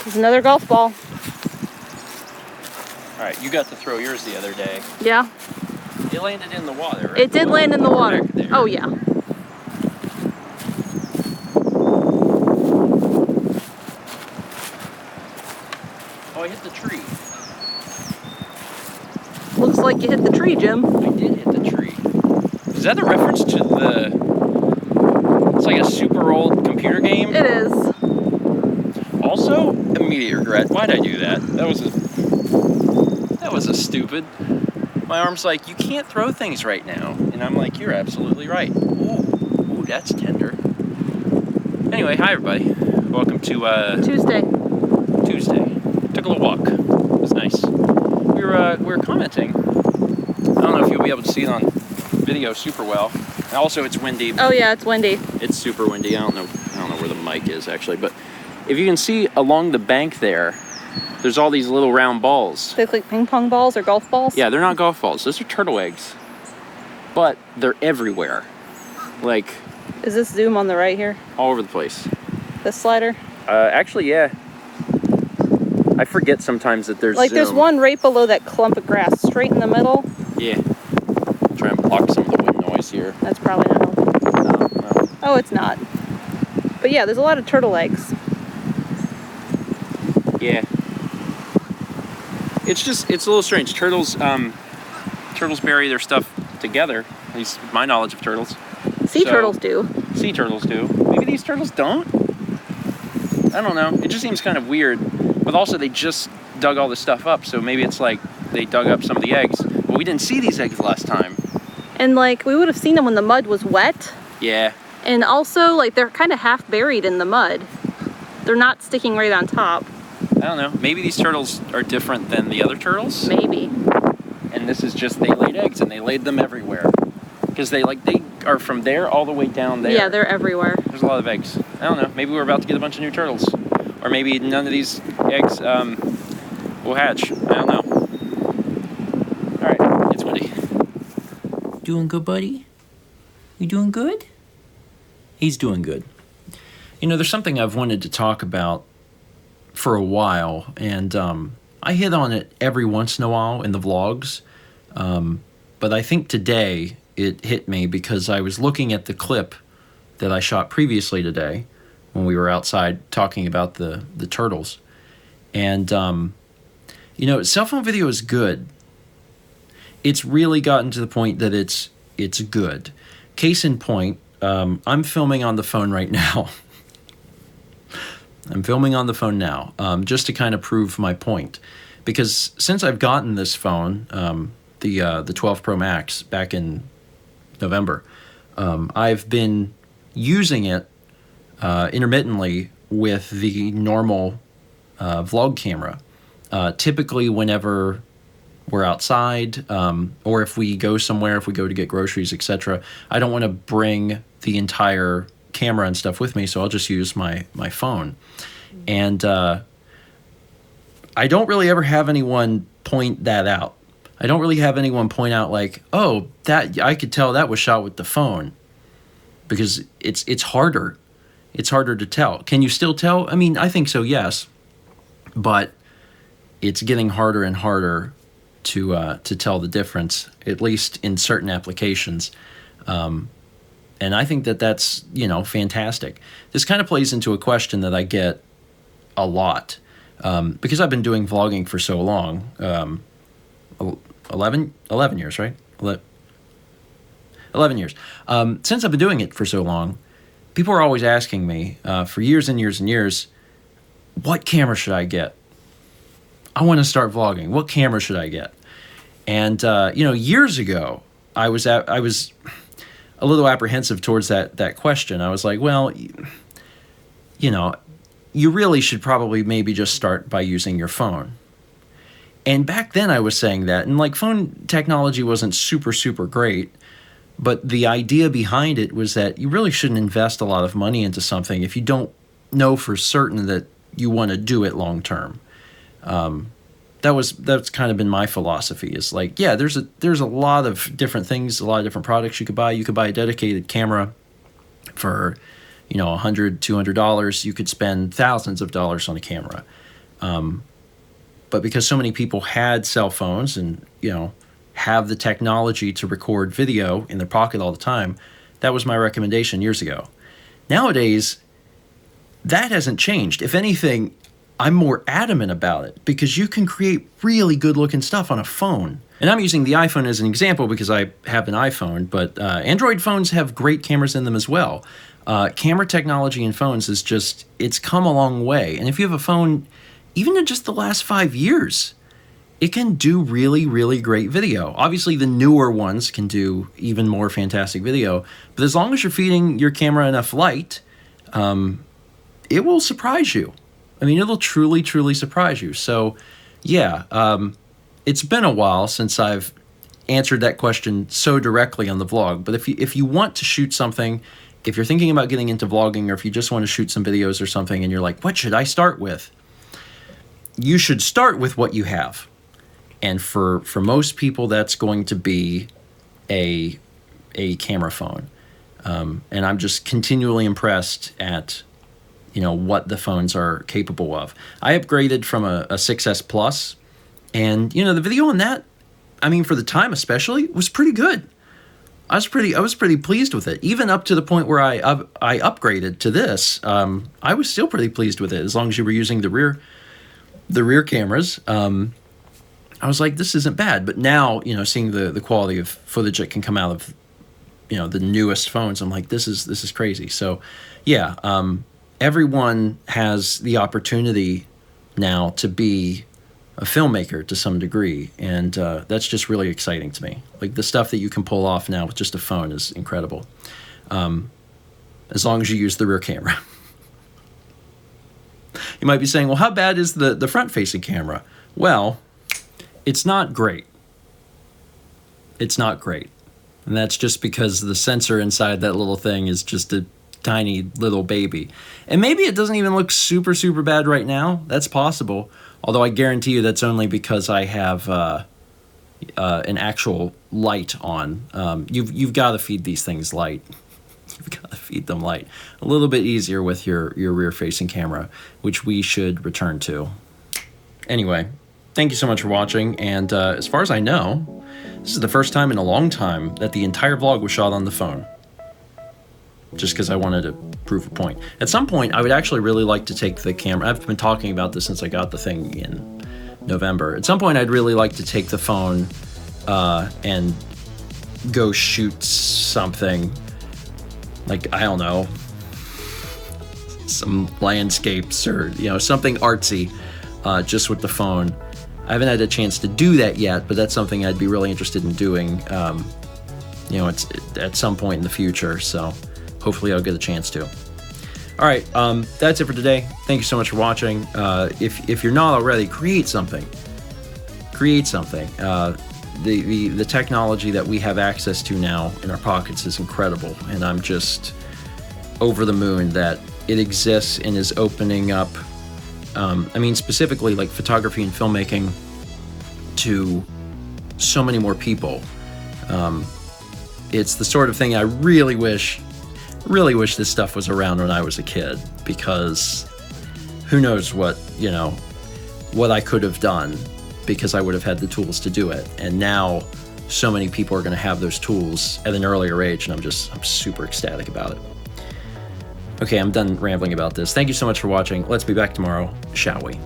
There's another golf ball. All right, you got to throw yours the other day. Yeah. It landed in the water, right? It did land in the water. Oh, yeah. Oh, I hit the tree. Looks like you hit the tree, Jim. I did hit the tree. Is that a reference to it's like a super old computer game? It is. Also, immediate regret. Why'd I do that? That was a stupid. My arm's like, you can't throw things right now. And I'm like, you're absolutely right. Ooh, that's tender. Anyway, hi everybody. Welcome to Tuesday. Took a little walk. It was nice. We were commenting. I don't know if you'll be able to see it on video super well. And also, it's windy. Oh yeah, it's windy. It's super windy. I don't know where the mic is actually, but if you can see along the bank there's all these little round balls. They look like ping pong balls or golf balls? Yeah, they're not golf balls. Those are turtle eggs. But they're everywhere. Like, is this zoom on the right here? all over the place. This slider? Actually, yeah. I forget sometimes that there's there's one right below that clump of grass, straight in the middle. Yeah. Try and block some of the wind noise here. That's probably not helpful. No. Oh, it's not. But yeah, there's a lot of turtle eggs. Yeah. It's a little strange. Turtles bury their stuff together. At least my knowledge of turtles. Sea turtles do. Sea turtles do. Maybe these turtles don't? I don't know. It just seems kind of weird. But also, they just dug all this stuff up, so maybe it's like they dug up some of the eggs. But we didn't see these eggs last time. And we would have seen them when the mud was wet. Yeah. And also, they're kind of half buried in the mud. They're not sticking right on top. I don't know. Maybe these turtles are different than the other turtles. Maybe. And this is just they laid eggs, and they laid them everywhere. Because they are from there all the way down there. Yeah, they're everywhere. There's a lot of eggs. I don't know. Maybe we're about to get a bunch of new turtles. Or maybe none of these eggs will hatch. I don't know. All right, it's windy. Doing good, buddy? You doing good? He's doing good. You know, there's something I've wanted to talk about for a while, and I hit on it every once in a while in the vlogs. But I think today it hit me because I was looking at the clip that I shot previously today when we were outside talking about the turtles. And, cell phone video is good. It's really gotten to the point that it's good. Case in point, I'm filming on the phone right now. Just to kind of prove my point. Because since I've gotten this phone, the 12 Pro Max back in November, I've been using it intermittently with the normal vlog camera. Typically whenever we're outside, or if we go somewhere, if we go to get groceries, etc., I don't want to bring the entire camera and stuff with me, so I'll just use my phone. And I don't really ever have anyone point that out. I don't really have anyone point out oh, that I could tell that was shot with the phone, because it's harder. It's harder to tell. Can you still tell? I mean, I think so, yes. But it's getting harder and harder to tell the difference, at least in certain applications. And I think that's, fantastic. This kind of plays into a question that I get a lot. Because I've been doing vlogging for so long. 11 years, right? 11 years. Since I've been doing it for so long, people are always asking me, for years and years and years, what camera should I get? I want to start vlogging. What camera should I get? And, years ago, I was a little apprehensive towards that question. I was like, well, you really should probably maybe just start by using your phone. And back then I was saying that, and phone technology wasn't super, super great, but the idea behind it was that you really shouldn't invest a lot of money into something if you don't know for certain that you want to do it long term. That's kind of been my philosophy, is there's a lot of different things, a lot of different products you could buy. You could buy a dedicated camera for $100, $200. You could spend thousands of dollars on a camera. But because so many people had cell phones and, have the technology to record video in their pocket all the time, that was my recommendation years ago. Nowadays, that hasn't changed. If anything, I'm more adamant about it because you can create really good looking stuff on a phone. And I'm using the iPhone as an example because I have an iPhone, but Android phones have great cameras in them as well. Camera technology in phones it's come a long way. And if you have a phone, even in just the last 5 years, it can do really, really great video. Obviously, the newer ones can do even more fantastic video, but as long as you're feeding your camera enough light, it will surprise you. I mean, it'll truly, truly surprise you. So, yeah, it's been a while since I've answered that question so directly on the vlog. But if you want to shoot something, if you're thinking about getting into vlogging, or if you just want to shoot some videos or something, and you're like, what should I start with? You should start with what you have. And for most people, that's going to be a camera phone. And I'm just continually impressed at what the phones are capable of. I upgraded from a 6S Plus, and the video on that, I mean, for the time especially, was pretty good. I was pretty pleased with it, even up to the point where I upgraded to this. I was still pretty pleased with it, as long as you were using the rear cameras. I was like, this isn't bad. But now, seeing the quality of footage that can come out of the newest phones, I'm like, this is crazy. So yeah, everyone has the opportunity now to be a filmmaker to some degree, and that's just really exciting to me. Like, the stuff that you can pull off now with just a phone is incredible, as long as you use the rear camera. You might be saying, well, how bad is the front-facing camera? Well, it's not great. It's not great. And that's just because the sensor inside that little thing is just a tiny little baby. And maybe it doesn't even look super, super bad right now. That's possible. Although I guarantee you that's only because I have an actual light on. You've got to feed these things light. You've got to feed them light. A little bit easier with your rear-facing camera, which we should return to. Anyway, thank you so much for watching. And as far as I know, this is the first time in a long time that the entire vlog was shot on the phone. Just because I wanted to prove a point. At some point, I would actually really like to take the camera. I've been talking about this since I got the thing in November. At some point, I'd really like to take the phone and go shoot something. Like, I don't know, some landscapes or, something artsy just with the phone. I haven't had a chance to do that yet, but that's something I'd be really interested in doing, it's at some point in the future. So hopefully I'll get a chance to. All right, that's it for today. Thank you so much for watching. If you're not already, create something. Create something. The technology that we have access to now in our pockets is incredible, and I'm just over the moon that it exists and is opening up, specifically like photography and filmmaking, to so many more people. It's the sort of thing I really wish this stuff was around when I was a kid, because who knows what I could have done, because I would have had the tools to do it. And now so many people are going to have those tools at an earlier age, and I'm super ecstatic about it. Okay, I'm done rambling about this. Thank you so much for watching. Let's be back tomorrow, shall we?